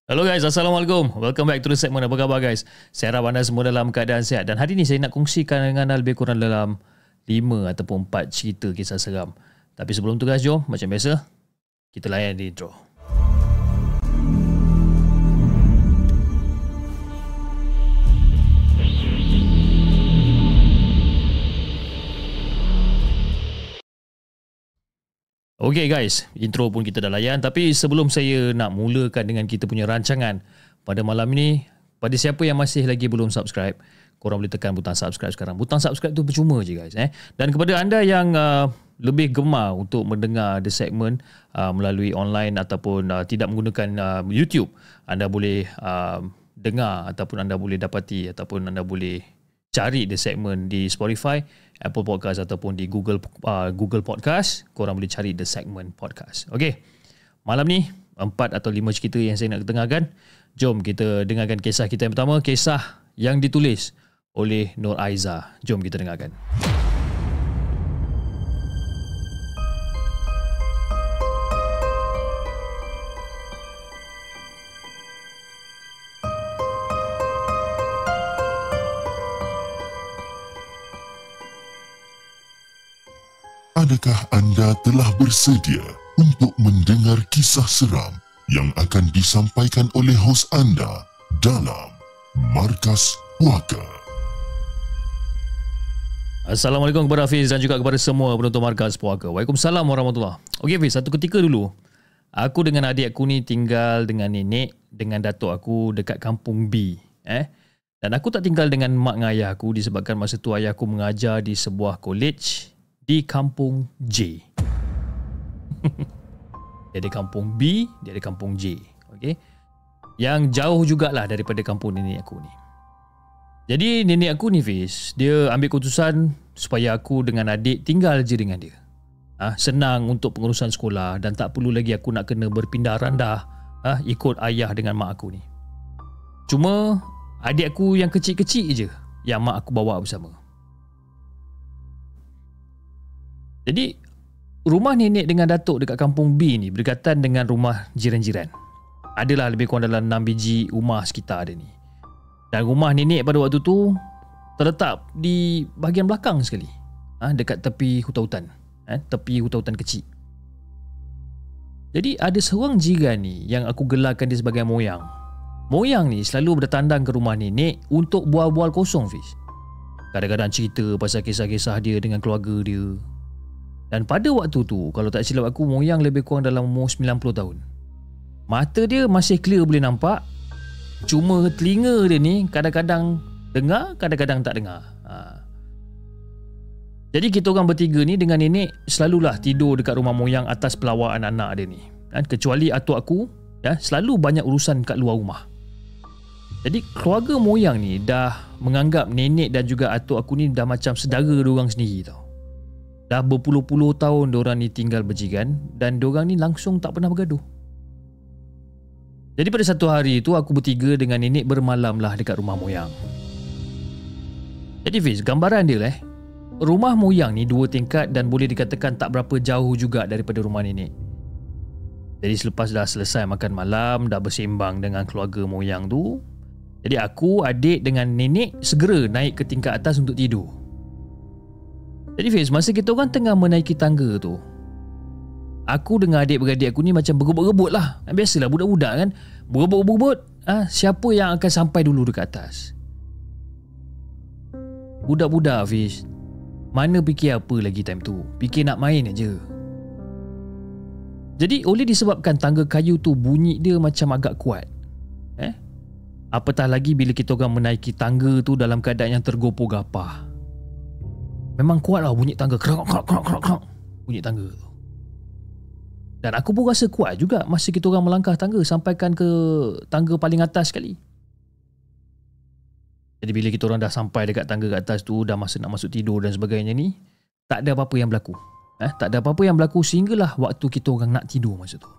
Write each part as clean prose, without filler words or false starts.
Hello guys, Assalamualaikum. Welcome back to the segment. Apa khabar guys? Saya harap anda semua dalam keadaan sihat. Dan hari ini saya nak kongsikan dengan anda lebih kurang dalam 5 ataupun 4 cerita kisah seram. Tapi sebelum tu guys, jom macam biasa kita layan di intro. Okay guys, intro pun kita dah layan. Tapi sebelum saya nak mulakan dengan kita punya rancangan pada malam ini, pada siapa yang masih lagi belum subscribe, korang boleh tekan butang subscribe sekarang. Butang subscribe tu percuma je guys. Dan kepada anda yang lebih gemar untuk mendengar the segment melalui online ataupun tidak menggunakan YouTube, anda boleh dengar ataupun anda boleh dapati ataupun anda boleh cari the segment di Spotify, Apple Podcast ataupun di Google Podcast. Korang boleh cari the segment podcast. Okay, malam ni 4 atau 5 cerita yang saya nak dengarkan. Jom kita dengarkan kisah kita yang pertama. Kisah yang ditulis oleh Nur Aiza. Jom kita dengarkan. Adakah anda telah bersedia untuk mendengar kisah seram yang akan disampaikan oleh hos anda dalam Markas Puaka? Assalamualaikum kepada Hafiz dan juga kepada semua penonton Markas Puaka. Waalaikumsalam warahmatullahi. Okey Hafiz, satu ketika dulu aku dengan adik aku ni tinggal dengan nenek dengan datuk aku dekat kampung B. Dan aku tak tinggal dengan mak dan ayah aku disebabkan masa tu ayah aku mengajar di sebuah college di kampung J. Dia ada kampung B, dia ada kampung J. Okay? Yang jauh jugalah daripada kampung nenek aku ni. Jadi nenek aku ni Fiz, dia ambil keputusan supaya aku dengan adik tinggal je dengan dia. Senang untuk pengurusan sekolah dan tak perlu lagi aku nak kena berpindah randah ikut ayah dengan mak aku ni. Cuma adik aku yang kecil-kecil je yang mak aku bawa bersama. Jadi, rumah nenek dengan datuk dekat kampung B ni berdekatan dengan rumah jiran-jiran. Adalah lebih kurang dalam 6 biji rumah sekitar dia ni. Dan rumah nenek pada waktu tu terletak di bahagian belakang sekali. Dekat tepi hutan-hutan. Tepi hutan-hutan kecil. Jadi, ada seorang jiran ni yang aku gelarkan dia sebagai moyang. Moyang ni selalu bertandang ke rumah nenek untuk bual-bual kosong, Fiz. Kadang-kadang cerita pasal kisah-kisah dia dengan keluarga dia. Dan pada waktu tu, kalau tak silap aku, moyang lebih kurang dalam umur 90 tahun. Mata dia masih clear boleh nampak. Cuma telinga dia ni kadang-kadang dengar, kadang-kadang tak dengar. Jadi kita orang bertiga ni dengan nenek selalulah tidur dekat rumah moyang atas pelawak anak-anak dia ni. Kecuali atuk aku, selalu banyak urusan kat luar rumah. Jadi keluarga moyang ni dah menganggap nenek dan juga atuk aku ni dah macam saudara diorang sendiri tau. Dah berpuluh-puluh tahun diorang ni tinggal berjiran dan diorang ni langsung tak pernah bergaduh. Jadi pada satu hari tu aku bertiga dengan nenek bermalam lah dekat rumah moyang. Jadi Fiz, gambaran dia rumah moyang ni 2 tingkat dan boleh dikatakan tak berapa jauh juga daripada rumah nenek. Jadi selepas dah selesai makan malam, dah bersembang dengan keluarga moyang tu, jadi aku, adik dengan nenek segera naik ke tingkat atas untuk tidur. Jadi Fiz, masa kita orang tengah menaiki tangga tu, aku dengan adik-beradik aku ni macam berebut-rebut lah. Biasalah budak-budak kan, berebut-rebut siapa yang akan sampai dulu dekat atas. Budak-budak Fiz, mana fikir apa lagi time tu, fikir nak main aja. Jadi oleh disebabkan tangga kayu tu bunyi dia macam agak kuat, apatah lagi bila kita orang menaiki tangga tu dalam keadaan yang tergopoh-gapah. Memang kuat lah bunyi tangga. Krak. Bunyi tangga tu. Dan aku pun rasa kuat juga masa kita orang melangkah tangga sampaikan ke tangga paling atas sekali. Jadi bila kita orang dah sampai dekat tangga kat atas tu, dah masa nak masuk tidur dan sebagainya ni, tak ada apa-apa yang berlaku. Tak ada apa-apa yang berlaku sehinggalah waktu kita orang nak tidur masa tu.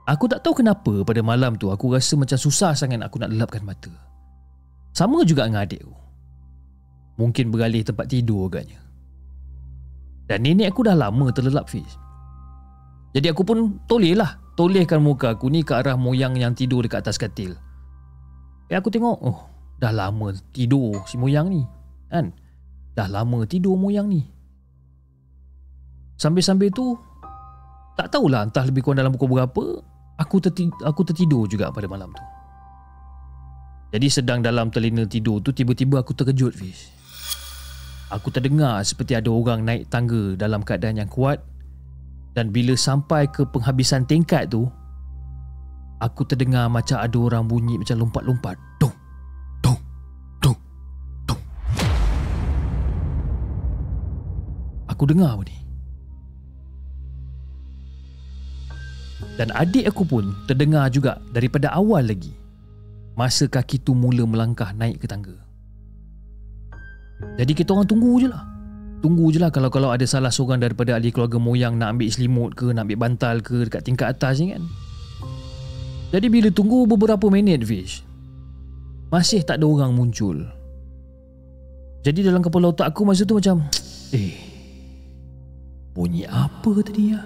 Aku tak tahu kenapa pada malam tu aku rasa macam susah sangat aku nak lelapkan mata. Sama juga dengan adik aku. Mungkin beralih tempat tidur agaknya. Dan nenek aku dah lama terlelap Fiz. Jadi aku pun toleh lah tolehkan muka aku ni ke arah moyang yang tidur dekat atas katil. Aku tengok, oh, dah lama tidur si moyang ni, kan? Dah lama tidur moyang ni. Sambil-sambil tu, tak tahulah entah lebih kurang dalam pukul berapa, aku tertidur juga pada malam tu. Jadi sedang dalam telina tidur tu, tiba-tiba aku terkejut, Fiz. Aku terdengar seperti ada orang naik tangga dalam keadaan yang kuat, dan bila sampai ke penghabisan tingkat tu, aku terdengar macam ada orang bunyi macam lompat-lompat. Dong, dong, dong, dong. Aku dengar apa ni? Dan adik aku pun terdengar juga daripada awal lagi, masa kaki tu mula melangkah naik ke tangga. Jadi kita orang tunggu je lah kalau ada salah seorang daripada ahli keluarga moyang nak ambil selimut ke, nak ambil bantal ke dekat tingkat atas ni kan. Jadi bila tunggu beberapa minit, Fish, masih tak ada orang muncul. Jadi dalam kepala otak aku masa tu macam, bunyi apa tadi ya?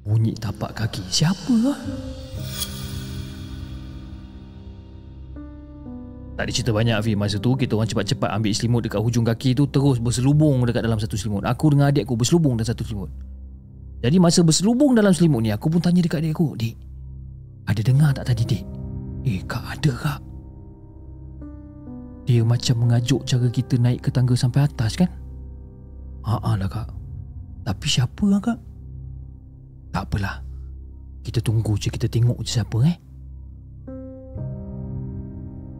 Bunyi tapak kaki siapa lah? Tak ada cerita banyak, Fi. Masa tu kita orang cepat-cepat ambil selimut dekat hujung kaki tu, terus berselubung dekat dalam satu selimut. Aku dengan adik aku berselubung dalam satu selimut. Jadi masa berselubung dalam selimut ni, aku pun tanya dekat adik aku, "Dik, ada dengar tak tadi, Dik?" Kak, ada kak. Dia macam mengajuk cara kita naik ke tangga sampai atas kan? Lah kak. Tapi siapa lah kak? Tak apalah, kita tunggu je, kita tengok je siapa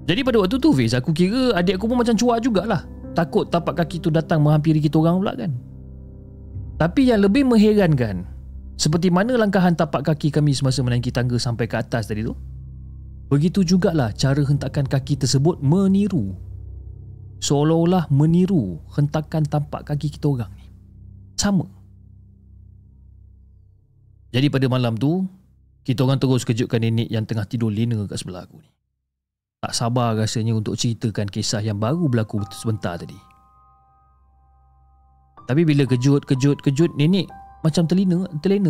Jadi pada waktu tu, Fiz, aku kira adik aku pun macam cuak jugalah. Takut tapak kaki tu datang menghampiri kita orang pula kan. Tapi yang lebih mengherankan, seperti mana langkahan tapak kaki kami semasa menaiki tangga sampai ke atas tadi tu, begitu jugalah cara hentakan kaki tersebut meniru. Seolah-olah meniru hentakan tapak kaki kita orang ni. Sama. Jadi pada malam tu, kita orang terus kejutkan nenek yang tengah tidur lena kat sebelah aku ni. Tak sabar rasanya untuk ceritakan kisah yang baru berlaku sebentar tadi. Tapi bila kejut, nenek macam terlena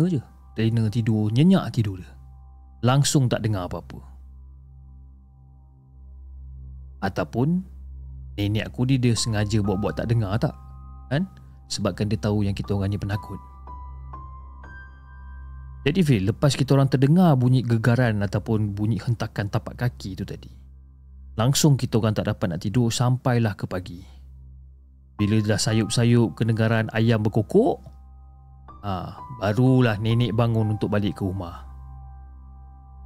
je. Terlena tidur, nyenyak tidur dia. Langsung tak dengar apa-apa. Ataupun nenek aku dia sengaja buat-buat tak dengar tak? Kan? Sebabkan dia tahu yang kita orang ni penakut. Jadi Phil, lepas kita orang terdengar bunyi gegaran ataupun bunyi hentakan tapak kaki tu tadi, langsung kita orang tak dapat nak tidur sampailah ke pagi. Bila dah sayup-sayup kedengaran ayam berkokok, barulah nenek bangun untuk balik ke rumah.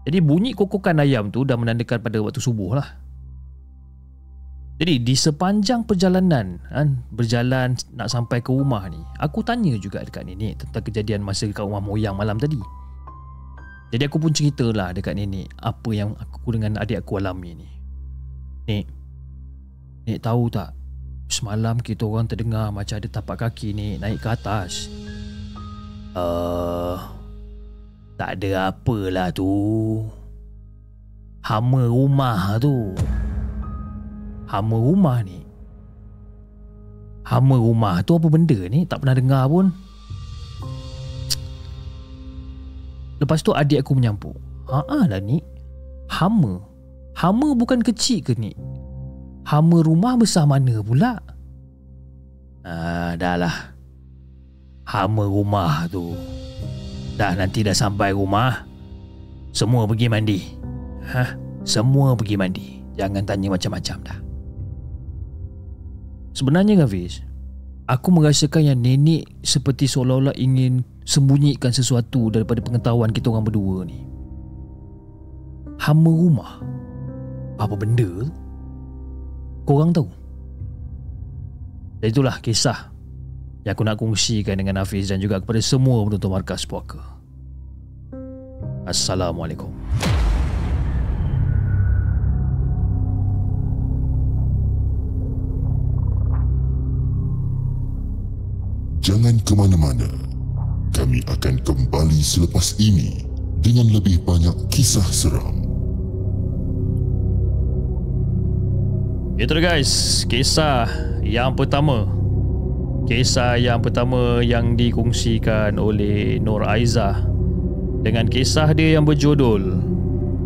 Jadi bunyi kokokan ayam tu dah menandakan pada waktu subuh lah. Jadi di sepanjang perjalanan berjalan nak sampai ke rumah ni, aku tanya juga dekat nenek tentang kejadian masa dekat rumah moyang malam tadi. Jadi aku pun ceritalah dekat nenek apa yang aku dengan adik aku alami ni. Nek tahu tak, semalam kita orang terdengar macam ada tapak kaki ni naik ke atas. Tak ada apalah tu. Hama rumah tu. Hama rumah ni. Hama rumah tu apa benda ni? Tak pernah dengar pun. Lepas tu adik aku menyampuk. Lah ni. Hama. Hama bukan kecil ke ni? Hama rumah besar mana pula? Dah lah. Hama rumah tu. Dah nanti dah sampai rumah, semua pergi mandi. Semua pergi mandi. Jangan tanya macam-macam dah. Sebenarnya Hafiz, aku merasakan yang nenek seperti seolah-olah ingin sembunyikan sesuatu daripada pengetahuan kita orang berdua ni. Hama rumah, apa benda tu? Korang tahu? Dan itulah kisah yang aku nak kongsikan dengan Hafiz dan juga kepada semua penonton Markas Puaka. Assalamualaikum. Jangan ke mana-mana. Kami akan kembali selepas ini dengan lebih banyak kisah seram. Itu guys, kisah yang pertama. Kisah yang pertama yang dikongsikan oleh Nur Aizah dengan kisah dia yang berjudul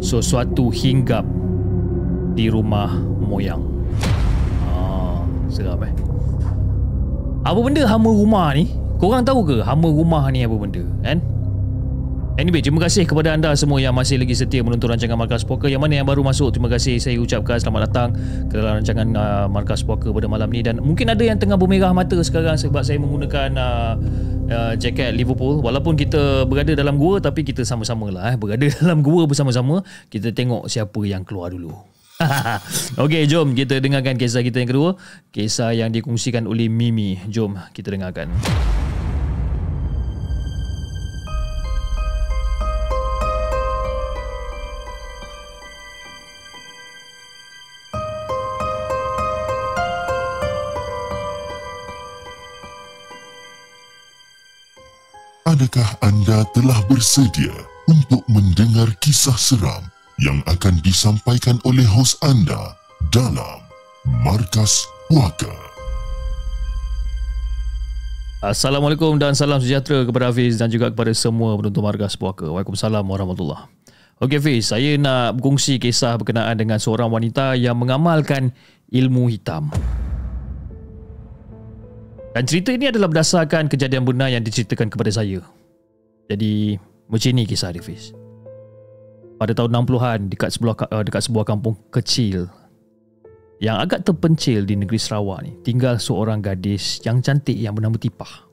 Sesuatu Hinggap di Rumah Moyang. Seram Apa benda hama rumah ni? Korang tahu ke hama rumah ni apa benda kan? Anyway, terima kasih kepada anda semua yang masih lagi setia menonton rancangan Markas Poker. Yang mana yang baru masuk, terima kasih saya ucapkan selamat datang ke dalam rancangan Markas Poker pada malam ni. Dan mungkin ada yang tengah bermerah mata sekarang sebab saya menggunakan jaket Liverpool. Walaupun kita berada dalam gua, tapi kita sama-sama lah berada dalam gua bersama-sama. Kita tengok siapa yang keluar dulu. Okey, jom kita dengarkan kisah kita yang kedua. Kisah yang dikongsikan oleh Mimi. Jom kita dengarkan. Adakah anda telah bersedia untuk mendengar kisah seram yang akan disampaikan oleh hos anda dalam Markas Puaka? Assalamualaikum dan salam sejahtera kepada Hafiz dan juga kepada semua penonton Markas Puaka. Waalaikumsalam warahmatullahi. Okey Hafiz, saya nak berkongsi kisah berkenaan dengan seorang wanita yang mengamalkan ilmu hitam. Dan cerita ini adalah berdasarkan kejadian benar yang diceritakan kepada saya. Jadi, macam ni kisah dia, Fiz. Pada tahun 60-an, dekat sebuah kampung kecil yang agak terpencil di negeri Sarawak ni, tinggal seorang gadis yang cantik yang bernama Tipah.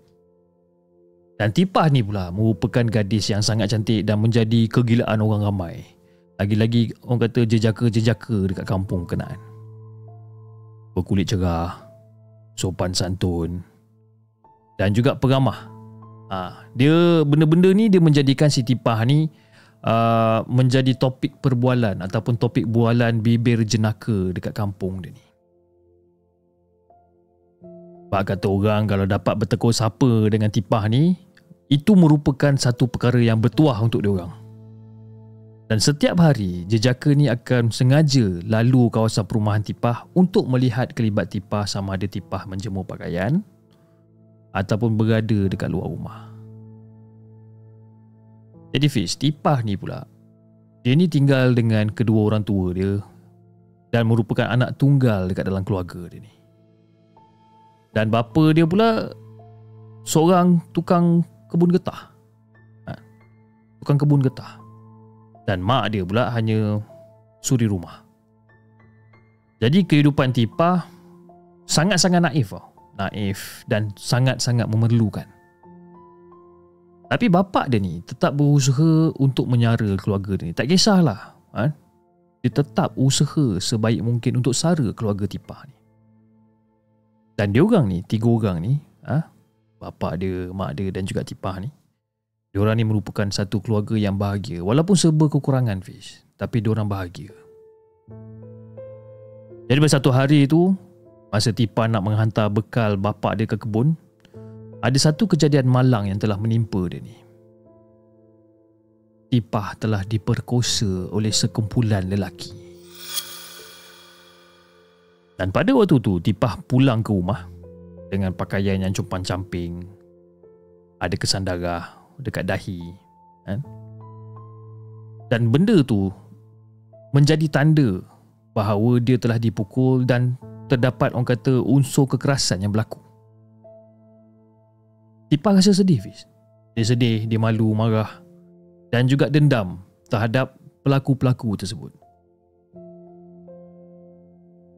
Dan Tipah ni pula merupakan gadis yang sangat cantik dan menjadi kegilaan orang ramai. Lagi-lagi orang kata jejaka-jejaka dekat kampung berkenaan. Berkulit cerah, sopan santun dan juga peramah. Dia benda-benda ni dia menjadikan si Tipah ni menjadi topik perbualan ataupun topik bualan bibir jenaka dekat kampung dia ni. Bak kata orang kalau dapat bertegur sapa dengan Tipah ni, itu merupakan satu perkara yang bertuah untuk dia orang. Dan setiap hari jejaka ni akan sengaja lalu kawasan perumahan Tipah untuk melihat kelibat Tipah, sama ada Tipah menjemur pakaian ataupun berada dekat luar rumah. Jadi Fiz, Tipah ni pula, dia ni tinggal dengan kedua orang tua dia dan merupakan anak tunggal dekat dalam keluarga dia ni. Dan bapa dia pula seorang tukang kebun getah. Tukang kebun getah. Dan mak dia pula hanya suri rumah. Jadi kehidupan Tipah sangat-sangat naif tau. Naif dan sangat-sangat memerlukan. Tapi bapa dia ni tetap berusaha untuk menyara keluarga dia ni. Tak kisahlah. Dia tetap usaha sebaik mungkin untuk sara keluarga Tipah ni. Dan diorang ni, 3 orang ni, bapa dia, mak dia dan juga Tipah ni, diorang ni merupakan satu keluarga yang bahagia. Walaupun serba kekurangan Fiz, tapi diorang bahagia. Jadi pada satu hari tu, masa Tipah nak menghantar bekal bapa dia ke kebun, ada satu kejadian malang yang telah menimpa dia ni. Tipah telah diperkosa oleh sekumpulan lelaki. Dan pada waktu tu, Tipah pulang ke rumah dengan pakaian yang compang-camping, ada kesan darah dekat dahi, dan benda tu menjadi tanda bahawa dia telah dipukul dan terdapat orang kata unsur kekerasan yang berlaku. Tipah rasa sedih Fiz. Dia sedih, dia malu, marah dan juga dendam terhadap pelaku-pelaku tersebut.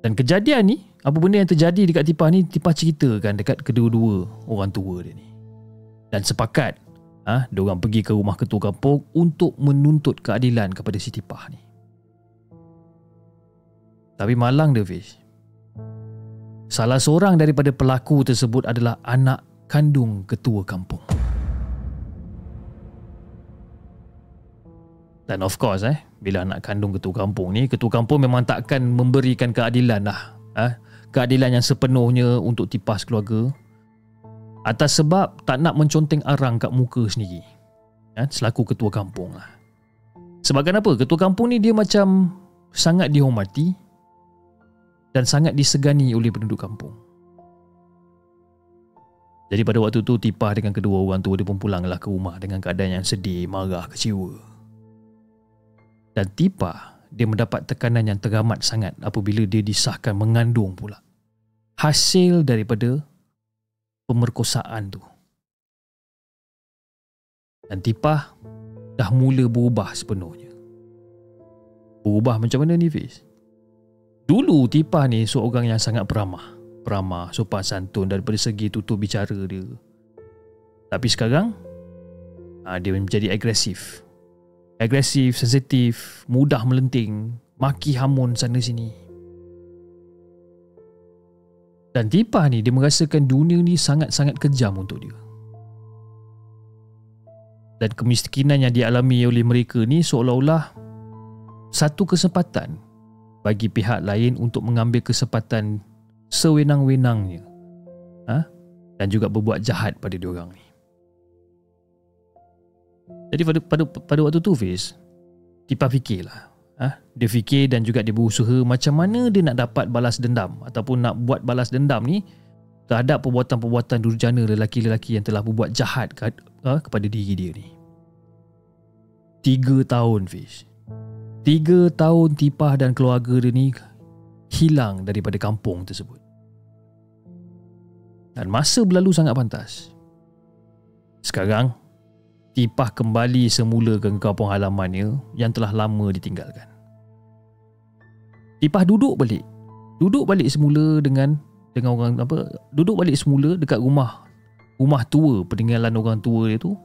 Dan kejadian ni, apa benda yang terjadi dekat Tipah ni, Tipah ceritakan dekat kedua-dua orang tua dia ni. Dan sepakat diorang pergi ke rumah ketua kampung untuk menuntut keadilan kepada si Tipah ni. Tapi malang dia Fiz, salah seorang daripada pelaku tersebut adalah anak kandung ketua kampung. Dan of course bila anak kandung ketua kampung ni, ketua kampung memang takkan memberikan keadilan lah. Keadilan yang sepenuhnya untuk Tipah keluarga, atas sebab tak nak menconteng arang kat muka sendiri, selaku ketua kampung lah. Sebab kenapa? Ketua kampung ni dia macam sangat dihormati dan sangat disegani oleh penduduk kampung. Jadi pada waktu tu Tipah dengan kedua orang tua dia pun pulanglah ke rumah dengan keadaan yang sedih, marah, kecewa. Dan Tipah dia mendapat tekanan yang teramat sangat apabila dia disahkan mengandung pula. Hasil daripada pemerkosaan tu. Dan Tipah dah mula berubah sepenuhnya. Berubah macam mana ni Fiz? Dulu Tipah ni seorang yang sangat peramah, sopan santun daripada segi tutur bicara dia. Tapi sekarang dia menjadi agresif, sensitif, mudah melenting, maki hamun sana sini. Dan Tipah ni dia merasakan dunia ni sangat-sangat kejam untuk dia. Dan kemiskinan yang dialami oleh mereka ni seolah-olah satu kesempatan bagi pihak lain untuk mengambil kesempatan sewenang-wenangnya dan juga berbuat jahat pada diorang ni. Jadi pada waktu tu Fiz, Tipah fikirlah. Dia fikir dan juga dia berusaha macam mana dia nak dapat balas dendam ataupun nak buat balas dendam ni terhadap perbuatan-perbuatan durjana lelaki-lelaki yang telah berbuat jahat kepada diri dia ni. 3 tahun Fiz. 3 tahun Tipah dan keluarga dia ni hilang daripada kampung tersebut. Dan masa berlalu sangat pantas. Sekarang Tipah kembali semula ke kampung halamannya yang telah lama ditinggalkan. Tipah duduk balik semula dengan orang duduk balik semula dekat rumah tua peninggalan orang tua dia tu,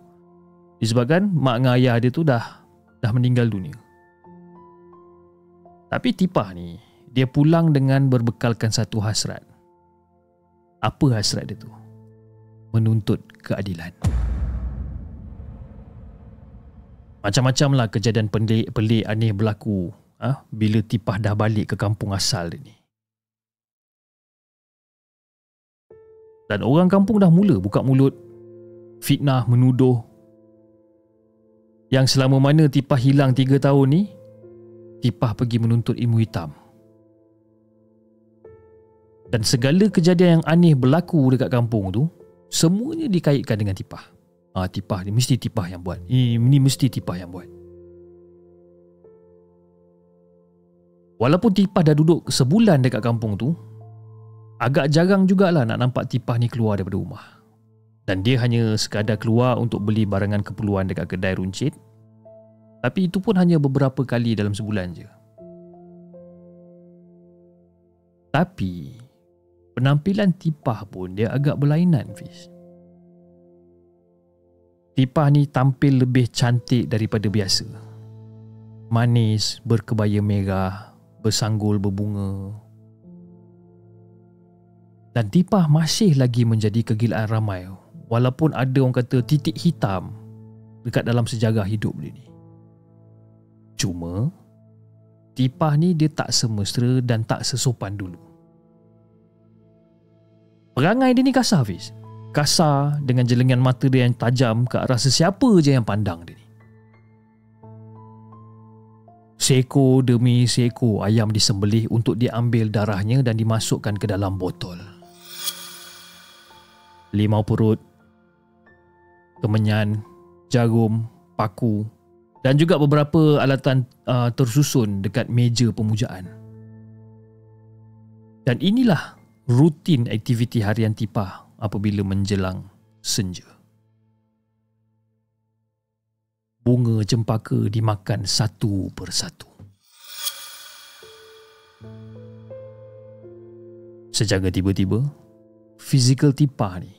disebabkan mak dengan ayah dia tu dah meninggal dunia. Tapi Tipah ni dia pulang dengan berbekalkan satu hasrat. Apa hasrat dia tu? Menuntut keadilan. Macam-macam lah kejadian pelik aneh berlaku bila Tipah dah balik ke kampung asal dia ni. Dan orang kampung dah mula buka mulut, fitnah, menuduh. Yang selama mana Tipah hilang 3 tahun ni, Tipah pergi menuntut ilmu hitam. Dan segala kejadian yang aneh berlaku dekat kampung tu, semuanya dikaitkan dengan Tipah. Tipah ni mesti Tipah yang buat. Ini mesti Tipah yang buat. Walaupun Tipah dah duduk sebulan dekat kampung tu, agak jarang jugalah nak nampak Tipah ni keluar daripada rumah. Dan dia hanya sekadar keluar untuk beli barangan keperluan dekat kedai runcit. Tapi itu pun hanya beberapa kali dalam sebulan je. Tapi penampilan Tipah pun dia agak berlainan Fiz. Tipah ni tampil lebih cantik daripada biasa. Manis, berkebaya merah, bersanggul berbunga. Dan Tipah masih lagi menjadi kegilaan ramai, walaupun ada orang kata titik hitam dekat dalam sejarah hidup dia ni. Cuma Tipah ni dia tak semesra dan tak sesopan dulu. Perangai dia ni kasar Fiz. Kasar dengan jelingan mata dia yang tajam ke arah sesiapa je yang pandang dia ni. Seekor demi seekor ayam disembelih untuk diambil darahnya dan dimasukkan ke dalam botol. Limau perut, kemenyan, jarum, paku dan juga beberapa alatan tersusun dekat meja pemujaan. Dan inilah rutin aktiviti harian Tipah apabila menjelang senja. Bunga cempaka dimakan satu persatu. Secara tiba-tiba, fizikal Tipah ni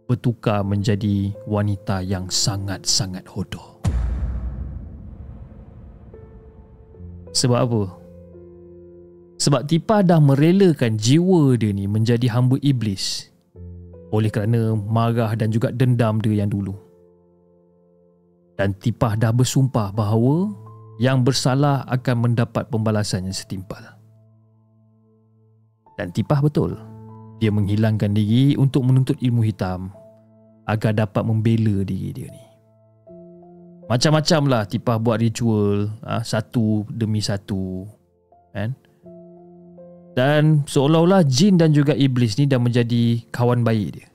bertukar menjadi wanita yang sangat-sangat hodoh. Sebab apa? Sebab Tipah dah merelakan jiwa dia ni menjadi hamba iblis oleh kerana marah dan juga dendam dia yang dulu. Dan Tipah dah bersumpah bahawa yang bersalah akan mendapat pembalasan yang setimpal. Dan Tipah betul. Dia menghilangkan diri untuk menuntut ilmu hitam agar dapat membela diri dia ni. Macam-macam lah Tipah buat ritual, satu demi satu, kan? Dan seolah-olah jin dan juga iblis ni dah menjadi kawan baik dia.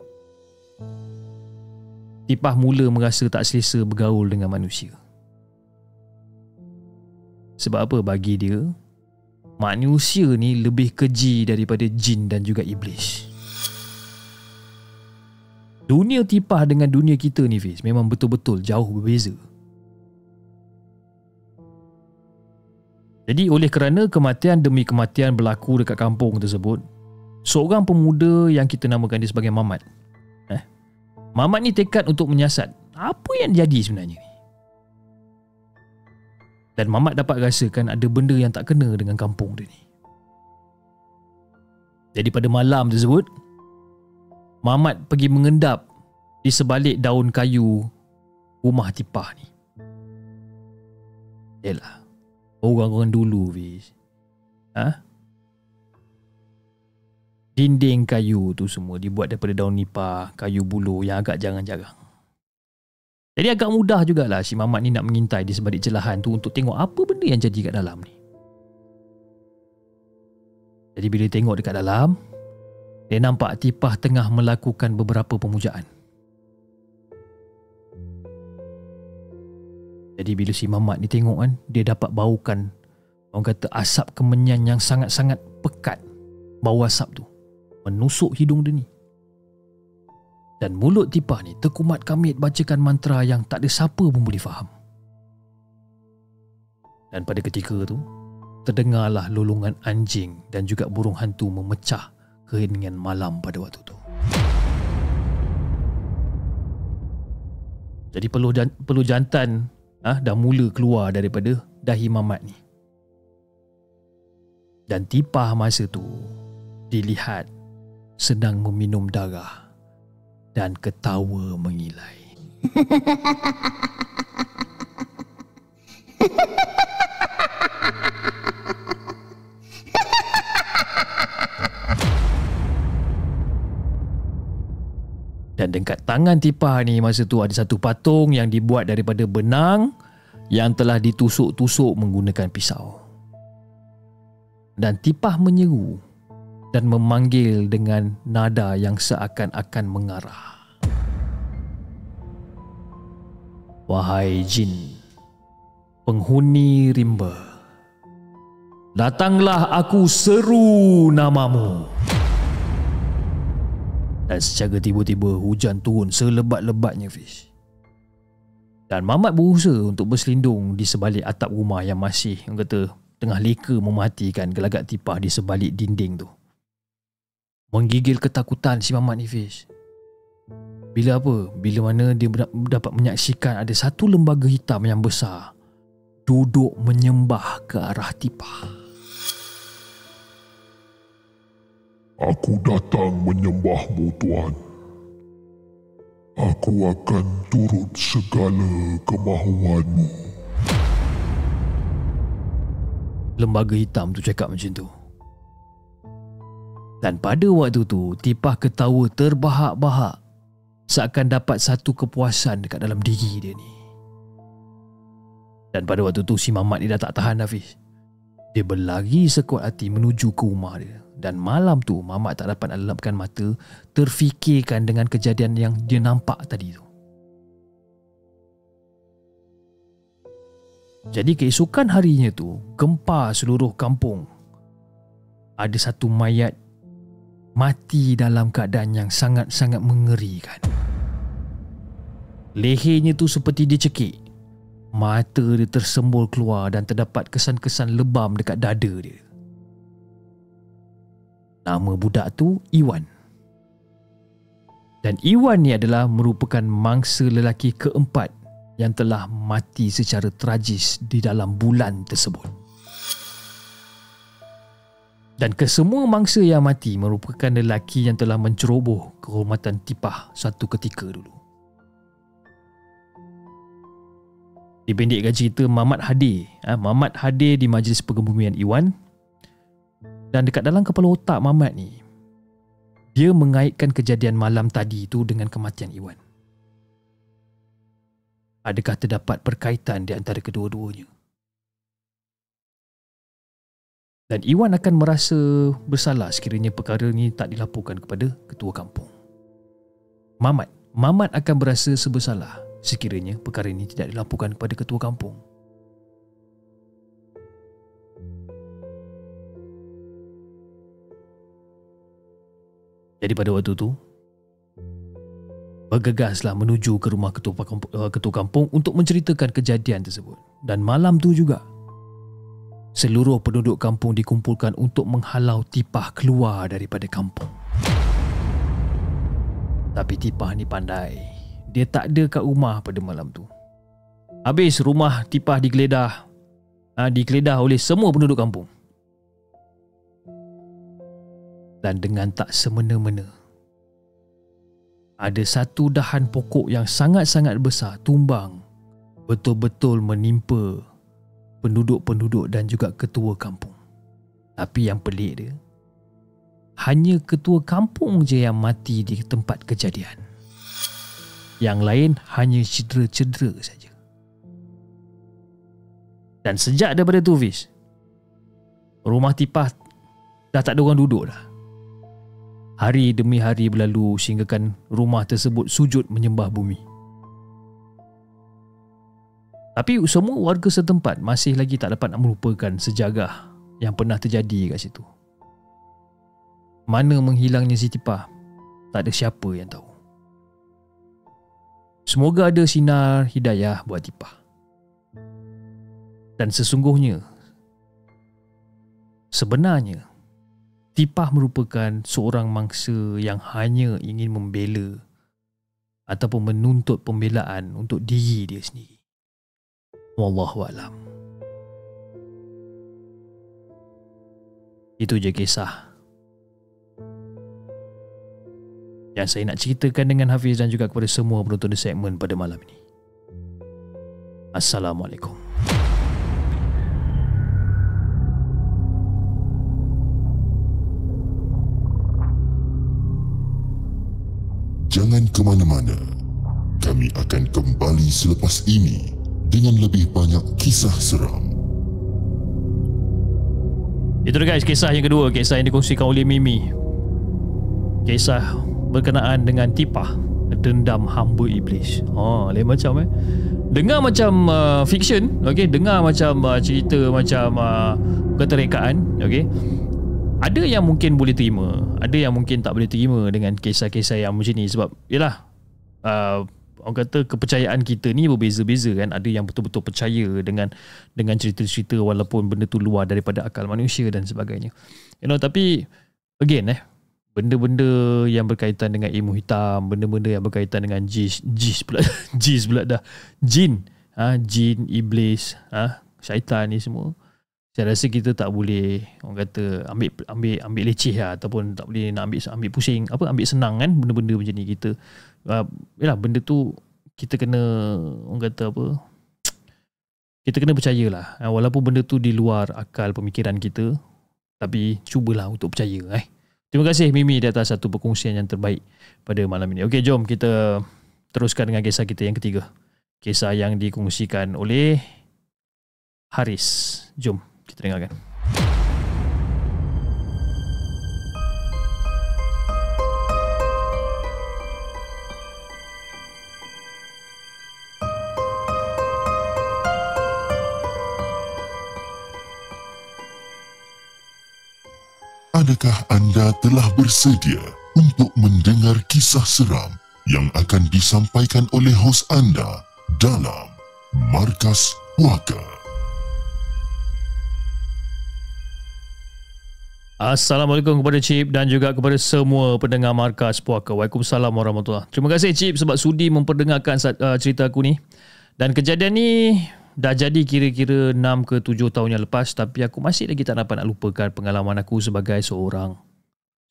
Tipah mula merasa tak selesa bergaul dengan manusia. Sebab apa bagi dia, manusia ni lebih keji daripada jin dan juga iblis. Dunia Tipah dengan dunia kita ni, Fiz, memang betul-betul jauh berbeza. Jadi oleh kerana kematian demi kematian berlaku dekat kampung tersebut, seorang pemuda yang kita namakan dia sebagai Mamat. Mamat ni tekad untuk menyiasat apa yang jadi sebenarnya ni. Dan Mamat dapat rasakan ada benda yang tak kena dengan kampung dia ni. Jadi pada malam tersebut, Mamat pergi mengendap di sebalik daun kayu rumah Tipah ni. Yalah, orang-orang dulu, Fiz. Dinding kayu tu semua dibuat daripada daun nipah, kayu buluh yang agak jarang-jarang. Jadi agak mudah jugalah si Mamat ni nak mengintai di sebalik celahan tu untuk tengok apa benda yang jadi kat dalam ni. Jadi bila tengok dekat dalam, dia nampak Tipah tengah melakukan beberapa pemujaan. Jadi bila si Mamat ni tengok kan, dia dapat baukan, orang kata asap kemenyan yang sangat-sangat pekat. Bau asap tu menusuk hidung dia ni. Dan mulut Tipah ni terkumat kamit bacakan mantra yang tak ada siapa pun boleh faham. Dan pada ketika tu, terdengarlah lolongan anjing dan juga burung hantu memecah keheningan malam pada waktu tu. Jadi peluh jantan dah mula keluar daripada dahi Mamat ni. Dan Tipah masa tu dilihat sedang meminum darah dan ketawa mengilai. Dan dekat tangan Tipah ni masa tu ada satu patung yang dibuat daripada benang yang telah ditusuk-tusuk menggunakan pisau. Dan Tipah menyeru dan memanggil dengan nada yang seakan-akan mengarah. Wahai jin, penghuni rimba, datanglah aku seru namamu. Dan secara tiba-tiba hujan turun selebat-lebatnya, Fish. Dan Mamat berusaha untuk berselindung di sebalik atap rumah yang masih, orang kata, tengah leka mematikan gelagat Tipah di sebalik dinding tu. Menggigil ketakutan si Mamat ni, Fish. Bila mana dia dapat menyaksikan ada satu lembaga hitam yang besar duduk menyembah ke arah Tipah. Aku datang menyembahmu, Tuan. Aku akan turut segala kemahuanmu. Lembaga hitam tu cakap macam tu. Dan pada waktu tu, Tipah ketawa terbahak-bahak seakan dapat satu kepuasan dekat dalam diri dia ni. Dan pada waktu tu si Mamat ni dah tak tahan, Hafiz. Dia berlari sekuat hati menuju ke rumah dia. Dan malam tu Mamat tak dapat elapkan mata, terfikirkan dengan kejadian yang dia nampak tadi tu. Jadi keesokan harinya tu, gempar seluruh kampung. Ada satu mayat mati dalam keadaan yang sangat-sangat mengerikan. Lehernya tu seperti dicekik. Mata dia tersembul keluar dan terdapat kesan-kesan lebam dekat dada dia. Nama budak tu Iwan. Dan Iwan ni adalah merupakan mangsa lelaki keempat yang telah mati secara tragis di dalam bulan tersebut. Dan kesemua mangsa yang mati merupakan lelaki yang telah menceroboh kehormatan Tipah satu ketika dulu. Dipendekkan cerita, Mamat hadir di majlis perkebumian Iwan. Dan dekat dalam kepala otak Mamat ni, dia mengaitkan kejadian malam tadi tu dengan kematian Iwan. Adakah terdapat perkaitan di antara kedua-duanya? Dan Iwan akan merasa bersalah sekiranya perkara ni tak dilaporkan kepada ketua kampung. Mamat Mamat akan berasa bersalah sekiranya perkara ini tidak dilaporkan kepada ketua kampung. Jadi pada waktu tu, bergegaslah menuju ke rumah ketua kampung untuk menceritakan kejadian tersebut. Dan malam tu juga, seluruh penduduk kampung dikumpulkan untuk menghalau Tipah keluar daripada kampung. Tapi Tipah ni pandai. Dia tak ada kat rumah pada malam tu. Habis rumah Tipah digeledah. Digeledah oleh semua penduduk kampung. Dan dengan tak semena-mena, ada satu dahan pokok yang sangat-sangat besar tumbang, betul-betul menimpa penduduk-penduduk dan juga ketua kampung. Tapi yang pelik dia, hanya ketua kampung je yang mati di tempat kejadian. Yang lain hanya cedera-cedera saja. Dan sejak daripada tu, Fiz, rumah Tipah dah tak ada orang duduk dah. Hari demi hari berlalu sehinggakan rumah tersebut sujud menyembah bumi. Tapi semua warga setempat masih lagi tak dapat nak melupakan sejarah yang pernah terjadi kat situ. Mana menghilangnya si Tipah, tak ada siapa yang tahu. Semoga ada sinar hidayah buat Tipah. Dan sesungguhnya, sebenarnya Tipah merupakan seorang mangsa yang hanya ingin membela ataupun menuntut pembelaan untuk diri dia sendiri. Wallahualam. Itu je kisah yang saya nak ceritakan dengan Hafiz dan juga kepada semua penonton di segmen pada malam ini. Assalamualaikum. Jangan ke mana-mana. Kami akan kembali selepas ini dengan lebih banyak kisah seram. Itu dia guys, kisah yang kedua, kisah yang dikongsikan oleh Mimi. Kisah berkenaan dengan Tipah, dendam hamba iblis. Lain macam dengar macam fiction, okey, dengar macam cerita macam kata rekaan, okey. Ada yang mungkin boleh terima, ada yang mungkin tak boleh terima dengan kisah-kisah yang macam ni sebab yalah, orang kata kepercayaan kita ni berbeza-beza kan. Ada yang betul-betul percaya dengan cerita-cerita walaupun benda tu luar daripada akal manusia dan sebagainya. Tapi again benda-benda yang berkaitan dengan ilmu hitam, benda-benda yang berkaitan dengan jin, iblis, syaitan ni semua, saya rasa kita tak boleh, orang kata, ambil leceh ataupun tak boleh nak ambil pusing, ambil senang kan benda-benda macam ni. Kita yalah, benda tu kita kena, orang kata kita kena percayalah, walaupun benda tu di luar akal pemikiran kita, tapi cubalah untuk percaya. Terima kasih Mimi di atas satu perkongsian yang terbaik pada malam ini. Okey, jom kita teruskan dengan kisah kita yang ketiga. Kisah yang dikongsikan oleh Haris. Jom kita dengarkan. Adakah anda telah bersedia untuk mendengar kisah seram yang akan disampaikan oleh hos anda dalam Markas Puaka? Assalamualaikum kepada Cip dan juga kepada semua pendengar Markas Puaka. Waalaikumsalam warahmatullahi. Terima kasih Cip sebab sudi memperdengarkan cerita aku ni. Dan kejadian ni dah jadi kira-kira 6 ke 7 tahun yang lepas, tapi aku masih lagi tak dapat nak lupakan pengalaman aku sebagai seorang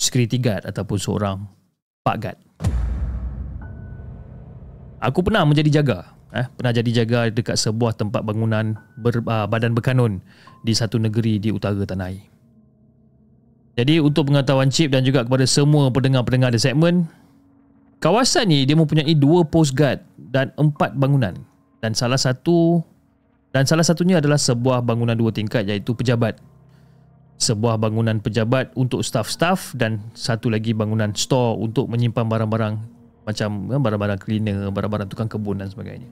security guard ataupun seorang pak guard. Aku pernah menjadi jaga. Pernah jadi jaga dekat sebuah tempat bangunan badan berkanun di satu negeri di utara tanah air. Jadi untuk pengetahuan Cip dan juga kepada semua pendengar-pendengar di segmen, kawasan ni dia mempunyai 2 post guard dan 4 bangunan. Dan salah satunya adalah sebuah bangunan 2 tingkat iaitu pejabat. Sebuah bangunan pejabat untuk staff-staff dan satu lagi bangunan store untuk menyimpan barang-barang macam barang-barang cleaner, barang-barang tukang kebun dan sebagainya.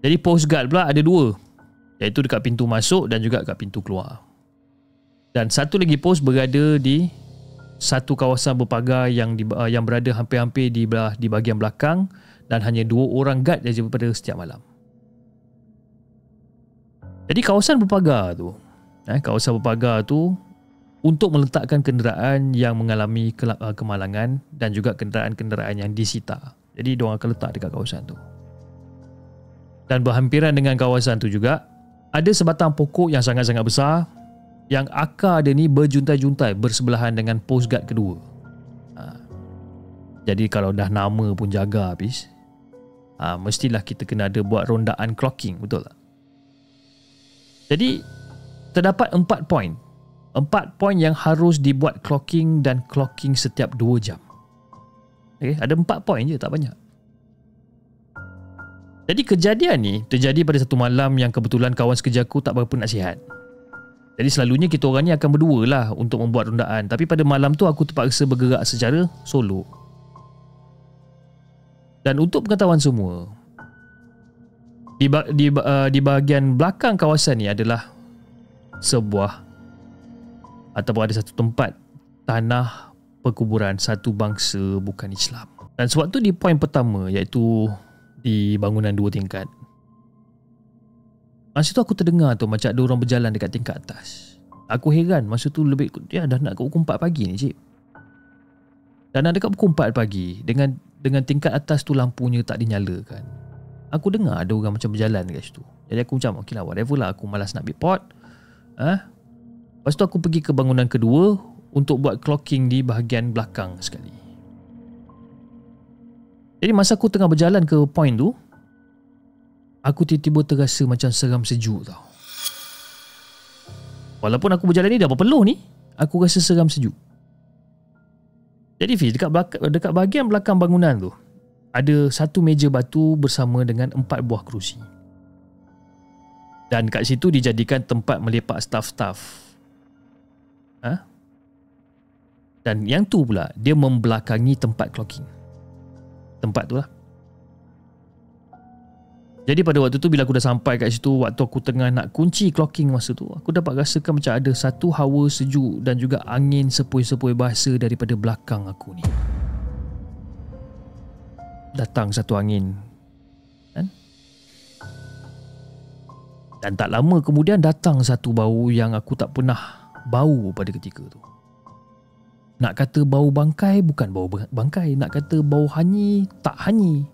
Jadi post guard pula ada 2, iaitu dekat pintu masuk dan juga dekat pintu keluar. Dan satu lagi pos berada di satu kawasan berpagar yang berada hampir-hampir di bahagian belakang, dan hanya 2 orang guard saja pada setiap malam. Jadi kawasan berpagar tu untuk meletakkan kenderaan yang mengalami kemalangan dan juga kenderaan-kenderaan yang disita. Jadi diorang akan letak dekat kawasan tu. Dan berhampiran dengan kawasan tu juga ada sebatang pokok yang sangat-sangat besar yang akar dia ni berjuntai-juntai bersebelahan dengan post guard kedua. Jadi kalau dah nama pun jaga habis, mestilah kita kena ada buat rondaan clocking, betul tak? Jadi terdapat 4 poin. 4 poin yang harus dibuat clocking dan clocking setiap 2 jam. Okay, ada 4 poin je, tak banyak. Jadi kejadian ni terjadi pada satu malam yang kebetulan kawan sekerja aku tak berapa nasihat. Jadi selalunya kita orang ni akan berdua lah untuk membuat rondaan. Tapi pada malam tu aku terpaksa bergerak secara solo. Dan untuk pengetahuan semua, di bahagian belakang kawasan ni adalah sebuah ataupun ada satu tempat tanah perkuburan satu bangsa bukan Islam. Dan sebab tu di poin pertama, iaitu di bangunan 2 tingkat, masa tu aku terdengar tu macam ada orang berjalan dekat tingkat atas. Aku heran, masa tu dah nak ke pukul 4 pagi ni, cik. Dan nak dekat pukul 4 pagi dengan tingkat atas tu lampunya tak dinyalakan. Aku dengar ada orang macam berjalan dekat situ. Jadi aku macam okay lah, whatever lah, aku malas nak ambil pot. Lepas tu aku pergi ke bangunan kedua untuk buat clocking di bahagian belakang sekali. Jadi masa aku tengah berjalan ke point tu, aku tiba-tiba terasa macam seram sejuk tau. Walaupun aku berjalan ni dah berpeluh ni, aku rasa seram sejuk. Jadi Fiz, dekat bahagian belakang bangunan tu ada satu meja batu bersama dengan 4 buah kerusi. Dan kat situ dijadikan tempat melepak staff-staff. Dan yang tu pula dia membelakangi tempat clocking. Tempat tu lah. Jadi pada waktu tu bila aku dah sampai kat situ, waktu aku tengah nak kunci clocking masa tu, aku dapat rasakan macam ada satu hawa sejuk dan juga angin sepoi-sepoi bahasa daripada belakang aku ni. Datang satu angin, kan? Dan tak lama kemudian datang satu bau yang aku tak pernah bau pada ketika tu. Nak kata bau bangkai, bukan bau bangkai. Nak kata bau hanyi, tak hanyi.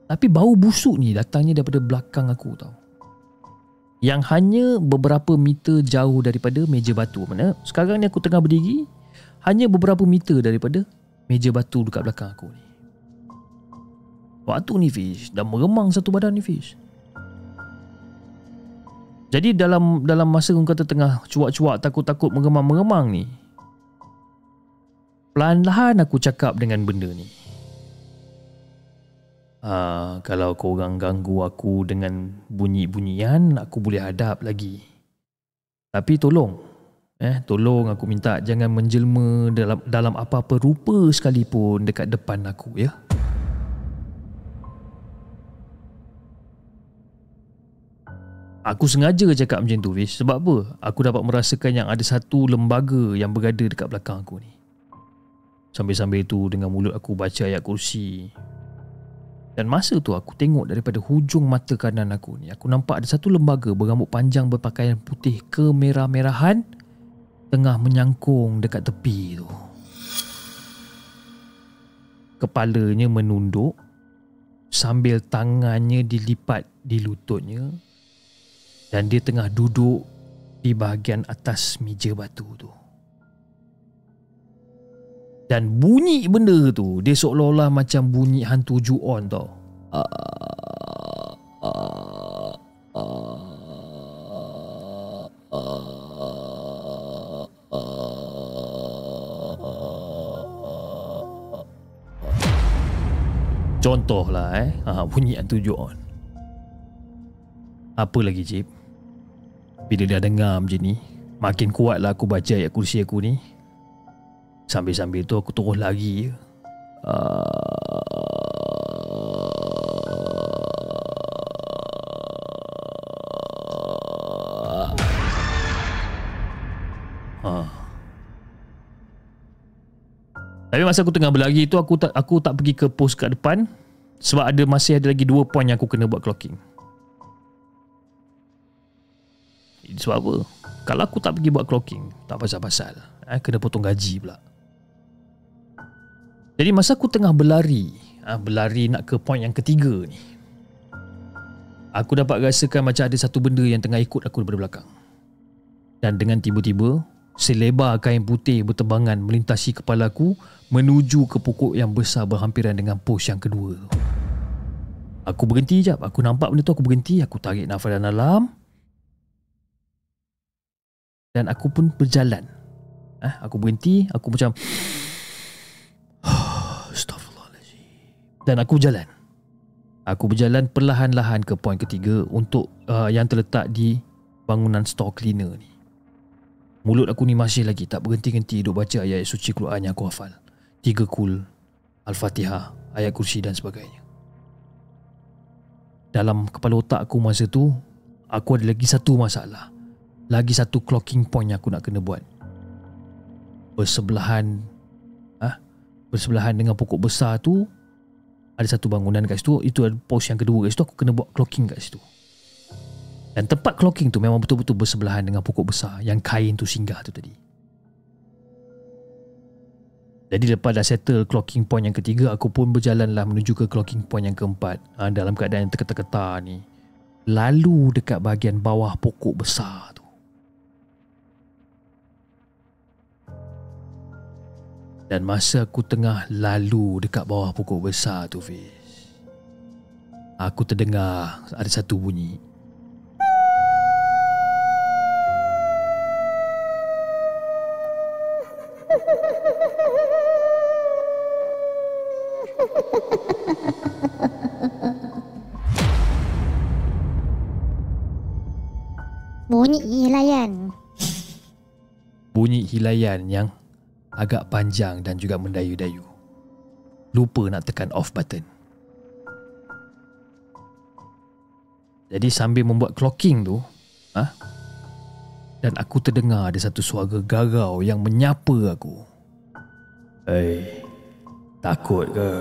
Tapi bau busuk ni datangnya daripada belakang aku tau. Yang hanya beberapa meter jauh daripada meja batu. Mana sekarang ni aku tengah berdiri, hanya beberapa meter daripada meja batu dekat belakang aku ni. Waktu ni Fish, dah meremang satu badan ni Fish. Jadi dalam masa orang kata tengah cuak-cuak, takut-takut, mengemang-mengemang ni, perlahan-lahan aku cakap dengan benda ni. Kalau korang ganggu aku dengan bunyi-bunyian, aku boleh hadap lagi. Tapi tolong aku minta jangan menjelma dalam apa-apa rupa sekalipun dekat depan aku, ya. Aku sengaja cakap macam tu, Fish. Sebab apa? Aku dapat merasakan yang ada satu lembaga yang berada dekat belakang aku ni. Sambil-sambil tu dengan mulut aku baca ayat kursi. Dan masa tu aku tengok daripada hujung mata kanan aku ni, aku nampak ada satu lembaga berambut panjang berpakaian putih kemerah-merahan tengah menyangkung dekat tepi tu. Kepalanya menunduk sambil tangannya dilipat di lututnya, dan dia tengah duduk di bahagian atas meja batu tu. Dan bunyi benda tu, dia seolah-olah macam bunyi hantu Ju-on tau. Contohlah bunyi hantu Ju-on. Apa lagi Cip? Bila dah dengar macam ni, makin kuatlah aku baca ayat kursi aku ni. Sambil-sambil tu aku terus lari. Tapi masa aku tengah berlari tu aku tak pergi ke pos kat depan sebab masih ada lagi 2 poin yang aku kena buat clocking. Sebab apa? Kalau aku tak pergi buat clocking, tak pasal-pasal. Kena potong gaji pula. Jadi masa aku tengah berlari nak ke poin yang ketiga ni, aku dapat rasakan macam ada satu benda yang tengah ikut aku daripada belakang. Dan dengan tiba-tiba, selebar kain putih berterbangan melintasi kepala aku menuju ke pokok yang besar berhampiran dengan pos yang kedua tu. Aku berhenti jap. Aku nampak benda tu, aku berhenti. Aku tarik nafas dalam. Dan aku pun berjalan. Aku berhenti. Aku macam Astaghfirullahaladzim. Dan aku berjalan. Aku berjalan perlahan-lahan ke poin ketiga untuk yang terletak di bangunan store cleaner ni. Mulut aku ni masih lagi tak berhenti-henti duk baca ayat suci Quran yang aku hafal. 3 kul, Al-Fatihah, ayat kursi dan sebagainya. Dalam kepala otak aku masa tu, aku ada lagi satu masalah. Lagi satu clocking point yang aku nak kena buat. Bersebelahan dengan pokok besar tu ada satu bangunan kat situ. Itu ada pos yang kedua kat situ. Aku kena buat clocking kat situ. Dan tempat clocking tu memang betul-betul bersebelahan dengan pokok besar yang kain tu singgah tu tadi. Jadi lepas dah settle clocking point yang ketiga, aku pun berjalanlah menuju ke clocking point yang keempat. Dalam keadaan yang tergeta-geta ni. Lalu dekat bahagian bawah pokok besar tu. Dan masa aku tengah lalu dekat bawah pokok besar tu, Fiz, aku terdengar ada satu bunyi. Bunyi hilayan. Bunyi hilayan yang agak panjang dan juga mendayu-dayu. Lupa nak tekan off button. Jadi sambil membuat clocking tu, dan aku terdengar ada satu suara garau yang menyapa aku. "Hei, takut ke?"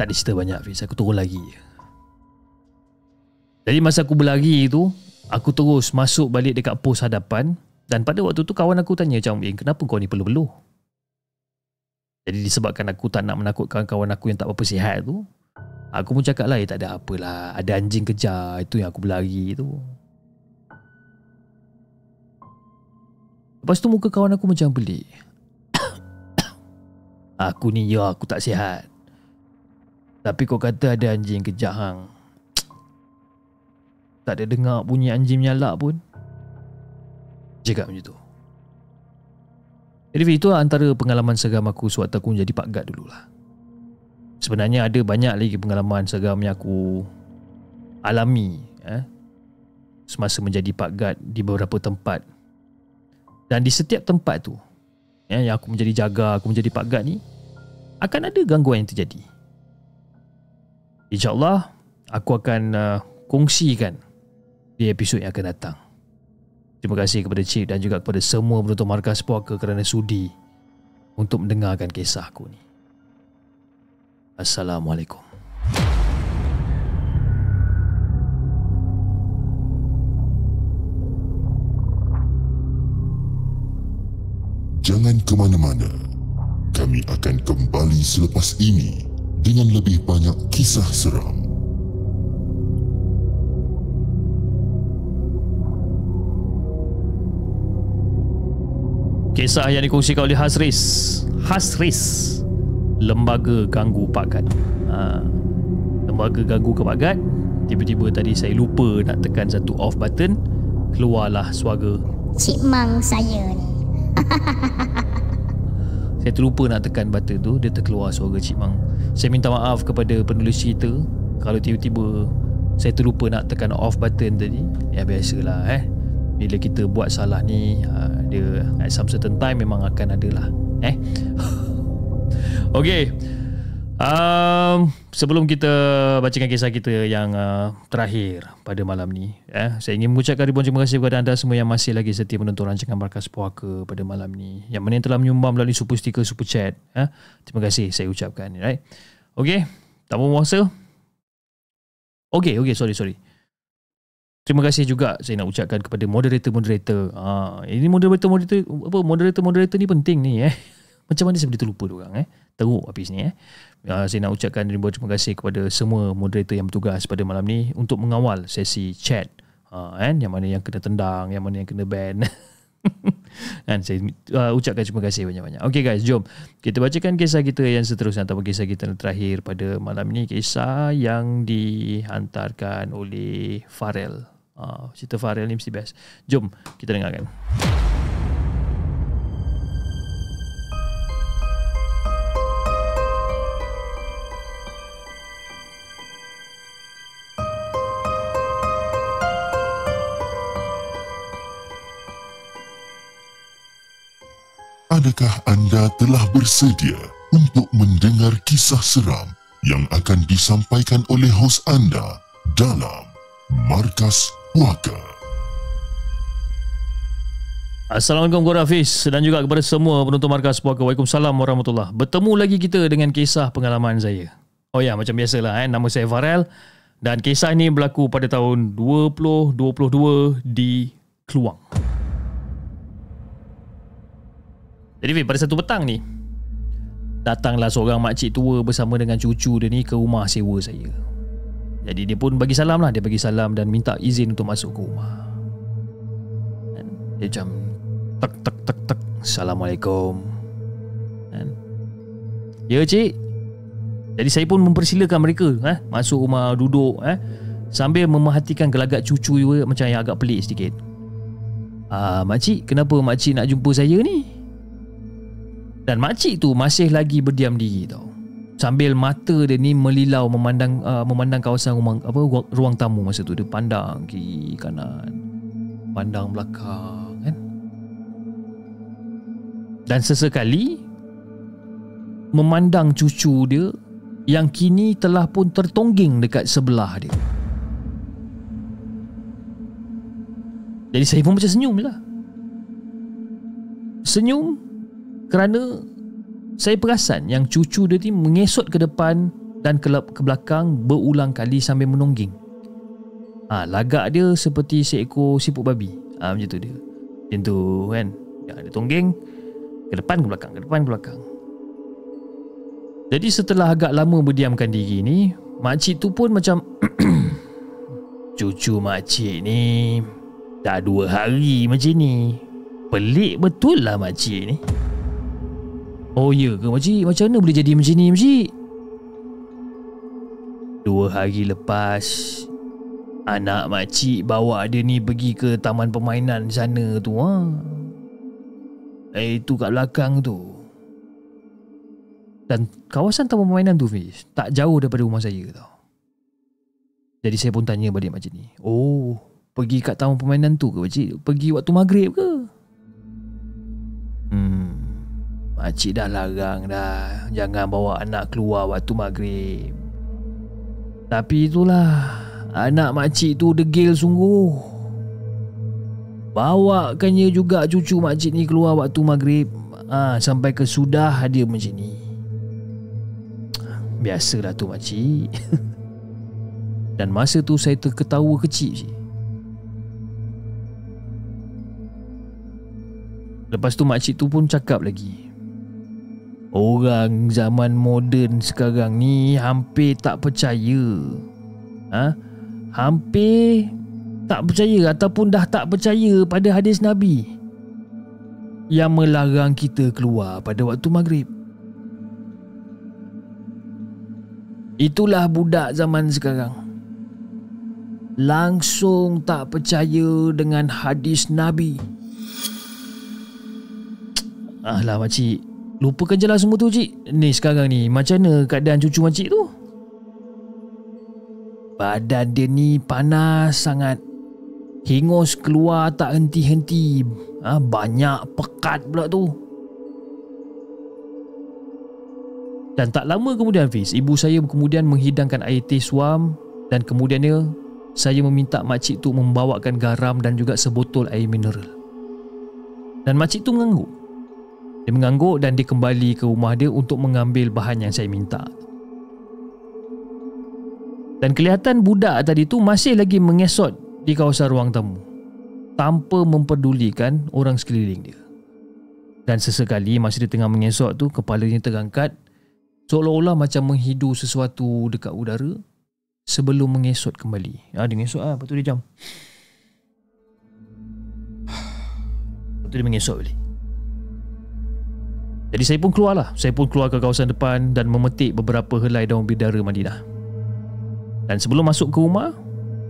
Tak ada cerita banyak, Fiz. Aku turun lagi. Jadi masa aku berlari tu, aku terus masuk balik dekat pos hadapan. Dan pada waktu tu kawan aku tanya macam, kenapa kau ni peluh-peluh? Jadi disebabkan aku tak nak menakutkan kawan aku yang tak berapa sihat tu, aku pun cakap lah, tak ada apalah, ada anjing kejar, itu yang aku berlari tu. Lepas tu muka kawan aku macam pelik. Aku ni, aku tak sihat. Tapi kau kata ada anjing kejar hang. Tak ada dengar bunyi anjing menyalak pun. Cakap macam tu. Jadi itu antara pengalaman seram aku sewaktu aku jadi Pak Gad dululah. Sebenarnya ada banyak lagi pengalaman seram yang aku alami semasa menjadi Pak Gad di beberapa tempat. Dan di setiap tempat tu yang aku menjadi jaga, aku menjadi Pak Gad ni, akan ada gangguan yang terjadi. InsyaAllah aku akan kongsikan di episod yang akan datang. Terima kasih kepada Cip dan juga kepada semua penonton Markas Puaka kerana sudi untuk mendengarkan kisah aku ni. Assalamualaikum. Jangan ke mana-mana. Kami akan kembali selepas ini dengan lebih banyak kisah seram. Kisah yang dikongsikan oleh Hasris, Lembaga Ganggu Pak Gad. Lembaga Ganggu ke Pak Gad. Tiba-tiba tadi saya lupa nak tekan satu off button. Keluarlah suara Cik Mang saya ni. Saya terlupa nak tekan button tu, dia terkeluar suara Cik Mang. Saya minta maaf kepada penulis cerita kalau tiba-tiba saya terlupa nak tekan off button tadi. Ya biasalah bila kita buat salah ni, dia at some certain time memang akan ada lah. Okay. Sebelum kita bacakan kisah kita yang terakhir pada malam ni, saya ingin mengucapkan ribuan terima kasih kepada anda semua yang masih lagi setia menonton rancangan Markas Puaka pada malam ni, yang mana yang telah menyumbang melalui super sticker, super chat. Terima kasih saya ucapkan, right? Okay, tak mau masa. Okay, sorry. Terima kasih juga saya nak ucapkan kepada moderator. Ini moderator ni penting ni. Macam mana saya boleh terlupa diorang? Teruk habis ni. Saya nak ucapkan ribuan terima kasih kepada semua moderator yang bertugas pada malam ni untuk mengawal sesi chat. Yang mana yang kena tendang, yang mana yang kena ban. Saya ucapkan terima kasih banyak-banyak. Okay guys, jom kita bacakan kisah kita yang seterusnya, ataupun kisah kita yang terakhir pada malam ni. Kisah yang dihantarkan oleh Farel. Cerita Farel ni mesti best. Jom kita dengarkan. Adakah anda telah bersedia untuk mendengar kisah seram yang akan disampaikan oleh hos anda dalam Markas Puaka? Assalamualaikum kepada Hafiz dan juga kepada semua penonton Markas Puaka. Waalaikumsalam warahmatullahi. Bertemu lagi kita dengan kisah pengalaman saya. Oh ya, macam biasalah, nama saya Farel dan kisah ini berlaku pada tahun 2022 di Keluang. Jadi pada satu petang ni, datanglah seorang makcik tua bersama dengan cucu dia ni ke rumah sewa saya. Jadi dia pun bagi salam lah. Dia bagi salam dan minta izin untuk masuk ke rumah. Dan dia macam tek. Assalamualaikum. Ya cik. Jadi saya pun mempersilakan mereka masuk rumah, duduk sambil memerhatikan gelagat cucu dia macam yang agak pelik sedikit. Makcik, kenapa makcik nak jumpa saya ni? Dan makcik tu masih lagi berdiam diri tau, sambil mata dia ni melilau memandang kawasan ruang tamu masa tu. Dia pandang kiri kanan, pandang belakang kan. Dan sesekali memandang cucu dia yang kini telah pun tertongging dekat sebelah dia. Jadi saya pun macam senyum lah. Senyum kerana saya perasan yang cucu dia ni mengesot ke depan dan ke belakang berulang kali sambil menongging. Lagak dia seperti seekor siput babi. Macam tu dia. Macam tu kan. Dia tongging ke depan ke belakang, ke depan ke belakang. Jadi setelah agak lama berdiamkan diri ni, makcik tu pun macam cucu makcik ni dah 2 hari macam ni. Pelik betul lah makcik ni. Oh ya ke makcik? Macam mana boleh jadi macam ni makcik? 2 hari lepas, anak makcik bawa dia ni pergi ke taman permainan sana tu. Itu kat belakang tu. Dan kawasan taman permainan tu Fiz, tak jauh daripada rumah saya tau. Jadi saya pun tanya balik makcik ni, oh, pergi kat taman permainan tu ke makcik? Pergi waktu maghrib ke? Makcik dah larang dah, jangan bawa anak keluar waktu maghrib. Tapi itulah, anak makcik tu degil sungguh. Bawakannya juga cucu makcik ni keluar waktu maghrib. Sampai ke sudah dia macam ni. Biasalah tu makcik. Dan masa tu saya terketawa kecil je. Lepas tu makcik tu pun cakap lagi, orang zaman moden sekarang ni hampir tak percaya. Hampir tak percaya ataupun dah tak percaya pada hadis Nabi yang melarang kita keluar pada waktu maghrib. Itulah budak zaman sekarang. Langsung tak percaya dengan hadis Nabi. Lah makcik, lupakan je lah semua tu cik. Ni sekarang ni macam mana keadaan cucu makcik tu? Badan dia ni panas sangat. Hingus keluar tak henti-henti. Banyak pekat pula tu. Dan tak lama kemudian Fiz, ibu saya kemudian menghidangkan air teh suam dan kemudiannya saya meminta makcik tu membawakan garam dan juga sebotol air mineral. Dan makcik tu mengangguk. Dia mengangguk dan dia kembali ke rumah dia untuk mengambil bahan yang saya minta. Dan kelihatan budak tadi tu masih lagi mengesot di kawasan ruang tamu tanpa memperdulikan orang sekeliling dia. Dan sesekali masa dia tengah mengesot tu, kepalanya terangkat seolah-olah macam menghidu sesuatu dekat udara sebelum mengesot kembali. Dia mengesot lepas tu dia jam. Lepas tu dia mengesot balik. Jadi saya pun keluarlah. Saya pun keluar ke kawasan depan dan memetik beberapa helai daun bidara Madinah. Dan sebelum masuk ke rumah,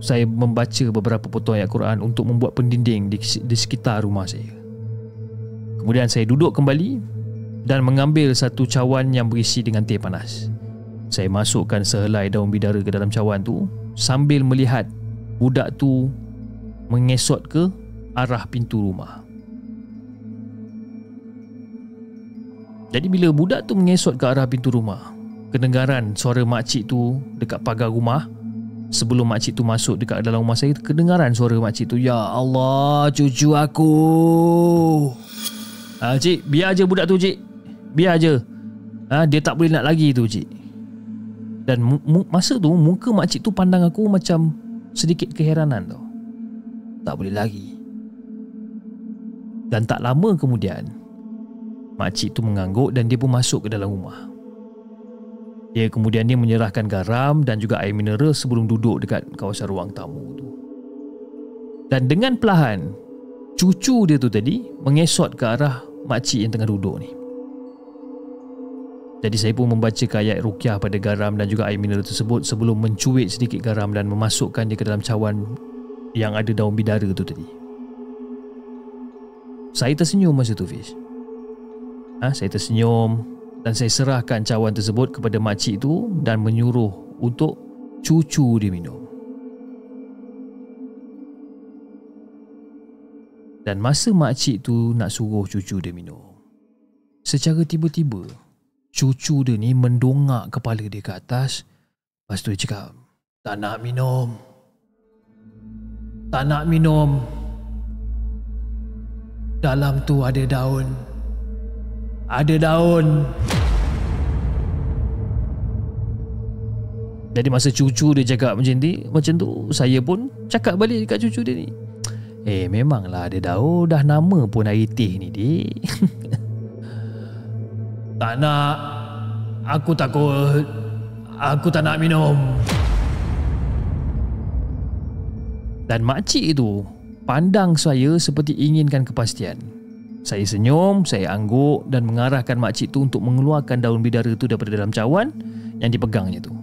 saya membaca beberapa potong ayat Quran untuk membuat pendinding di sekitar rumah saya. Kemudian saya duduk kembali dan mengambil satu cawan yang berisi dengan teh panas. Saya masukkan sehelai daun bidara ke dalam cawan tu sambil melihat budak tu mengesot ke arah pintu rumah. Jadi bila budak tu mengesot ke arah pintu rumah, kedengaran suara makcik tu dekat pagar rumah. Sebelum makcik tu masuk dekat dalam rumah saya, kedengaran suara makcik tu, "Ya Allah, cucu aku." Cik, biar je budak tu cik. Biar je. Dia tak boleh nak lagi tu cik. Dan masa tu muka makcik tu pandang aku macam sedikit keheranan tau. Tak boleh lagi. Dan tak lama kemudian, makcik tu mengangguk dan dia pun masuk ke dalam rumah. Dia kemudian dia menyerahkan garam dan juga air mineral sebelum duduk dekat kawasan ruang tamu tu. Dan dengan perlahan, cucu dia tu tadi mengesot ke arah makcik yang tengah duduk ni. Jadi saya pun membaca ayat ruqyah pada garam dan juga air mineral tersebut sebelum mencuit sedikit garam dan memasukkan dia ke dalam cawan yang ada daun bidara tu tadi. Saya tersenyum masa tu Fiz. Saya tersenyum dan saya serahkan cawan tersebut kepada makcik tu dan menyuruh untuk cucu dia minum. Dan masa makcik tu nak suruh cucu dia minum, secara tiba-tiba cucu dia ni mendongak kepala dia ke atas. Lepas tu dia cakap, "Tak nak minum. Tak nak minum. Dalam tu ada daun. Ada daun." Jadi masa cucu dia cakap macam tu, saya pun cakap balik dekat cucu dia ni, memanglah ada daun. Dah nama pun air teh ni dik. Tak nak. Aku takut. Aku tak nak minum. Dan makcik itu pandang saya seperti inginkan kepastian. Saya senyum, saya angguk dan mengarahkan makcik tu untuk mengeluarkan daun bidara tu daripada dalam cawan yang dipegangnya tu.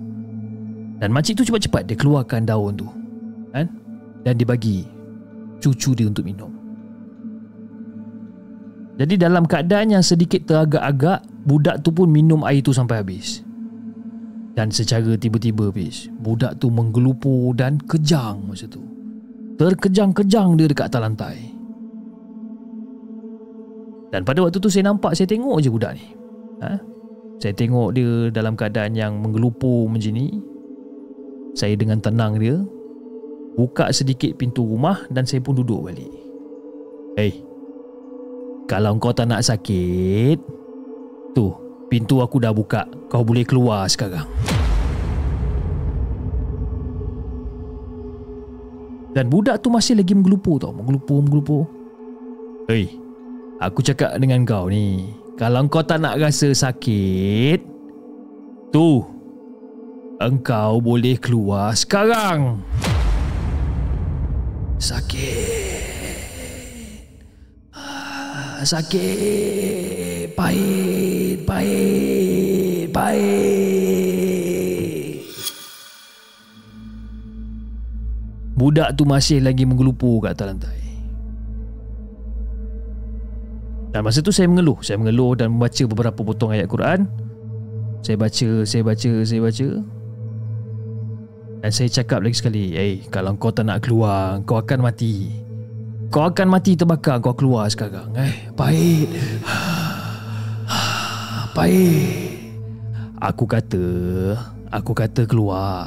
Dan makcik tu cepat-cepat dia keluarkan daun tu, kan? Dan dibagi cucu dia untuk minum. Jadi dalam keadaan yang sedikit teragak-agak, budak tu pun minum air tu sampai habis. Dan secara tiba-tiba habis, budak tu menggelupur dan kejang masa tu. Terkejang-kejang dia dekat atas lantai. Dan pada waktu tu saya tengok je budak ni. Saya tengok dia dalam keadaan yang menggelupur macam ni. Saya dengan tenang dia buka sedikit pintu rumah dan saya pun duduk balik. Kalau kau tak nak sakit, tu pintu aku dah buka. Kau boleh keluar sekarang. Dan budak tu masih lagi menggelupur tau. Menggelupur. Aku cakap dengan kau ni, kalau kau tak nak rasa sakit, tu, engkau boleh keluar sekarang. Sakit. Pahit. Budak tu masih lagi menggelupur kat atas lantai. Dan masa tu saya mengeluh dan membaca beberapa potong ayat Quran. Saya baca. Dan saya cakap lagi sekali, kalau kau tak nak keluar, kau akan mati. Kau akan mati terbakar, kau keluar sekarang. Baik. Baik. Aku kata keluar.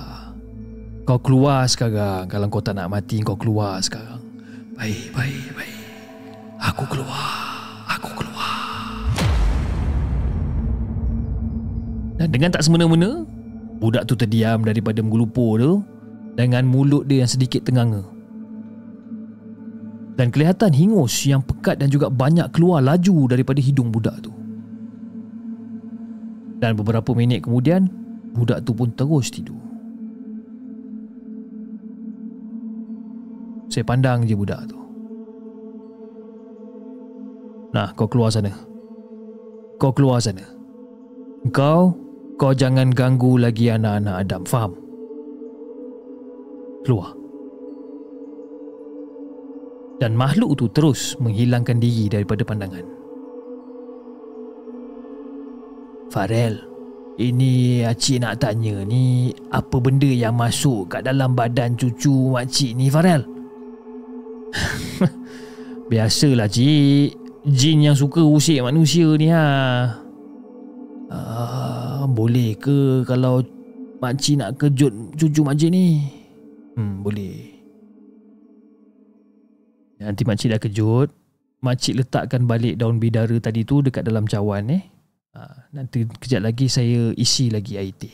Kau keluar sekarang. Kalau kau tak nak mati, kau keluar sekarang. Baik. Aku keluar. Dan dengan tak semena-mena, budak tu terdiam daripada menggelupur tu dengan mulut dia yang sedikit tenganga. Dan kelihatan hingus yang pekat dan juga banyak keluar laju daripada hidung budak tu. Dan beberapa minit kemudian, budak tu pun terus tidur. Saya pandang je budak tu. Nah, kau keluar sana. Kau jangan ganggu lagi anak-anak Adam, faham? Keluar. Dan makhluk tu terus menghilangkan diri daripada pandangan. Farel, ini Acik nak tanya ni, apa benda yang masuk kat dalam badan cucu makcik ni, Farel? Biasalah cik, jin yang suka usik manusia ni boleh ke kalau makcik nak kejut cucu makcik ni? Boleh. Nanti makcik dah kejut, makcik letakkan balik daun bidara tadi tu dekat dalam cawan nanti kejap lagi saya isi lagi air teh.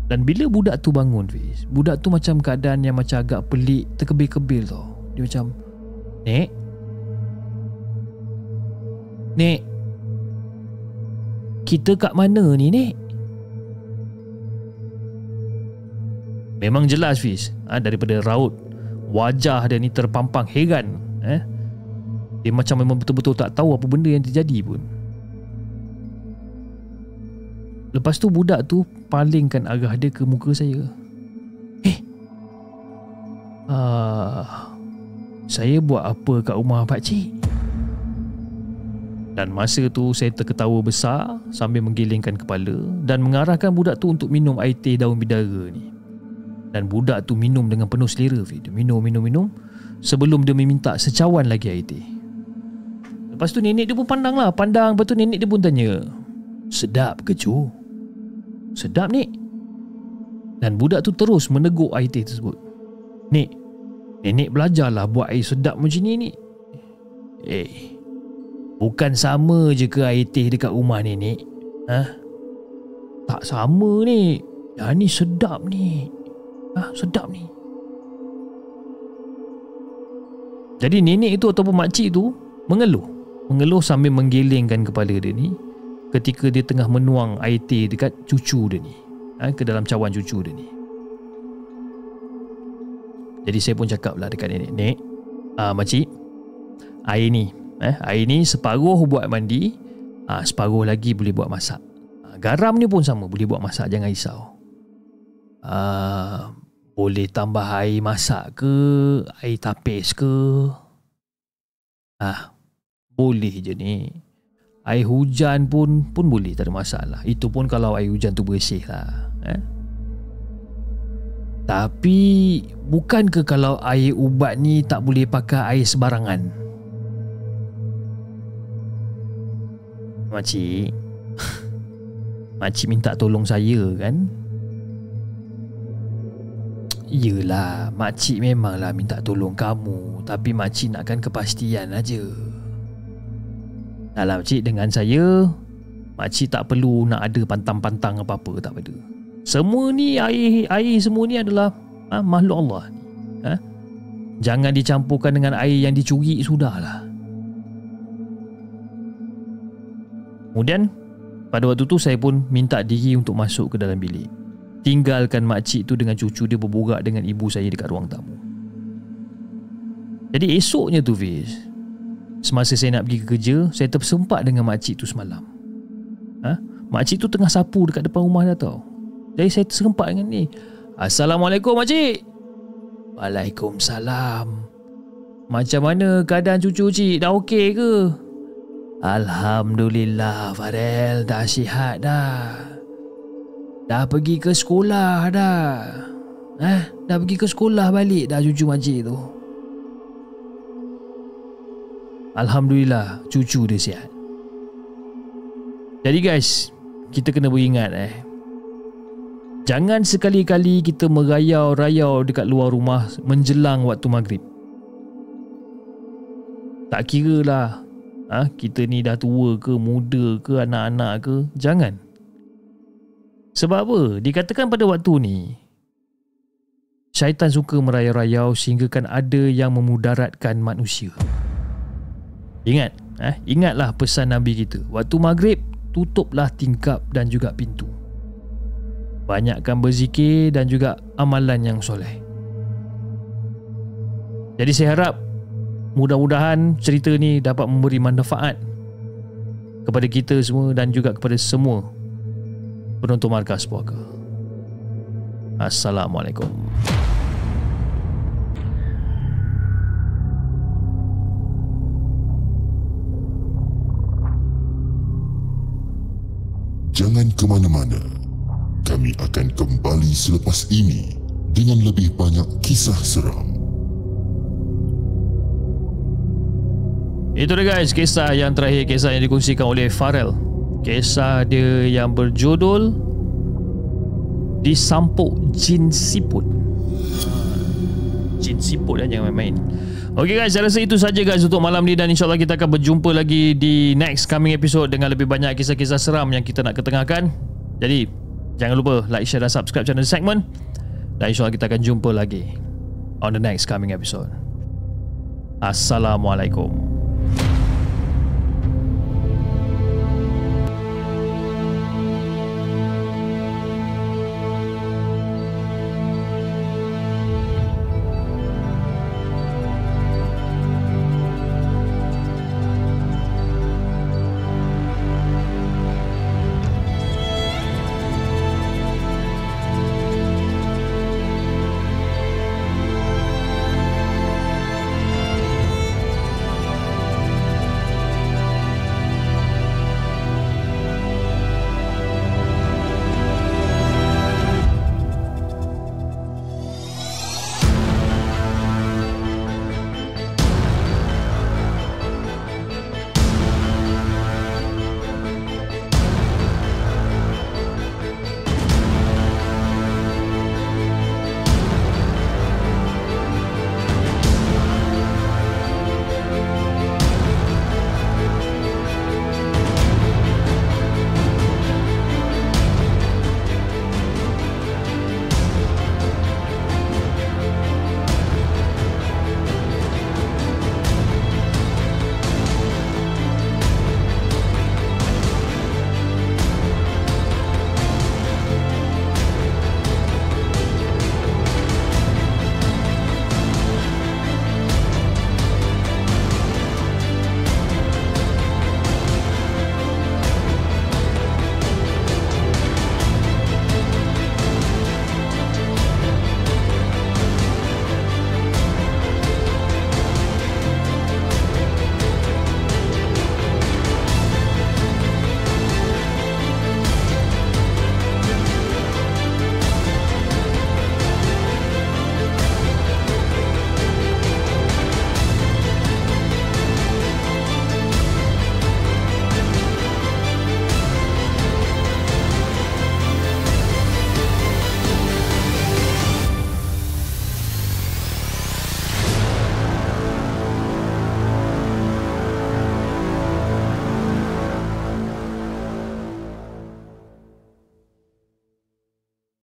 Dan bila budak tu bangun, Fiz, budak tu macam keadaan yang macam agak pelik, terkebil-kebil tau. Dia macam, Nek, kita kat mana ni, Nek? Memang jelas, Fiz, daripada raut wajah dia ni terpampang heran. Dia macam memang betul-betul tak tahu apa benda yang terjadi pun. Lepas tu budak tu palingkan arah dia ke muka saya. Saya buat apa kat rumah pakcik? Dan masa tu saya terketawa besar sambil menggelengkan kepala dan mengarahkan budak tu untuk minum air teh daun bidara ni. Dan budak tu minum dengan penuh selera. Dia minum sebelum dia meminta secawan lagi air teh. Lepas tu nenek dia pun pandang. Lepas tu nenek dia pun tanya, sedap ke cu? Sedap, Nek. Dan budak tu terus meneguk air teh tersebut. Nenek belajarlah buat air sedap macam ni, Nek. Bukan sama je ke air teh dekat rumah nenek? Tak sama, Nek. Yang ni sedap, Nek. Sedap ni. Jadi nenek itu ataupun makcik tu mengeluh sambil menggelengkan kepala dia ni ketika dia tengah menuang air teh dekat cucu dia ni, ke dalam cawan cucu dia ni. Jadi saya pun cakap lah dekat nenek, makcik, air ni separuh buat mandi, separuh lagi boleh buat masak. Garam ni pun sama, boleh buat masak, jangan risau. Boleh tambah air masak ke, air tapis ke? Boleh je ni. Air hujan pun boleh, tak ada masalah. Itu pun kalau air hujan tu bersih lah. Tapi bukan ke kalau air ubat ni tak boleh pakai air sebarangan? Makcik minta tolong saya kan? Yelah, makcik memanglah minta tolong kamu, tapi makcik nakkan kepastian aja. Dalam makcik dengan saya, makcik tak perlu nak ada pantang-pantang apa-apa, tak ada. Semua ni air semua ni adalah makhluk Allah ni. Jangan dicampurkan dengan air yang dicuri, sudahlah. Kemudian pada waktu tu saya pun minta diri untuk masuk ke dalam bilik. Tinggalkan makcik tu dengan cucu dia berborak dengan ibu saya dekat ruang tamu. Jadi esoknya tu, Fiz, semasa saya nak pergi ke kerja, saya tersempat dengan makcik tu semalam. Makcik tu tengah sapu dekat depan rumah dah tau. Jadi saya terserempak dengan ni. Assalamualaikum makcik. Waalaikumsalam. Macam mana keadaan cucu cik? Dah okey ke? Alhamdulillah Farel, dah sihat dah. Dah pergi ke sekolah dah. Dah pergi ke sekolah balik dah cucu makcik tu. Alhamdulillah cucu dia sihat. Jadi guys, kita kena beringat jangan sekali-kali kita merayau-rayau dekat luar rumah menjelang waktu maghrib. Tak kira lah kita ni dah tua ke, muda ke, anak-anak ke, jangan. Sebab apa? Dikatakan pada waktu ni syaitan suka merayau-rayau sehinggakan ada yang memudaratkan manusia. Ingat, ingatlah pesan Nabi kita. Waktu maghrib, tutuplah tingkap dan juga pintu. Banyakkan berzikir dan juga amalan yang soleh. Jadi saya harap mudah-mudahan cerita ni dapat memberi manfaat kepada kita semua dan juga kepada semua penonton Markas Puaka. Assalamualaikum. Jangan ke mana-mana. Kami akan kembali selepas ini dengan lebih banyak kisah seram. Itu dia guys, kisah yang terakhir, kisah yang dikongsikan oleh Farel. Kisah dia yang berjudul Disampuk Jin Siput. Jin Siput jangan main-main. Okay guys, saya rasa itu saja guys untuk malam ni, dan insyaAllah kita akan berjumpa lagi di next coming episode dengan lebih banyak kisah-kisah seram yang kita nak ketengahkan. Jadi jangan lupa like, share dan subscribe channel segmen, dan insyaAllah kita akan jumpa lagi on the next coming episode. Assalamualaikum.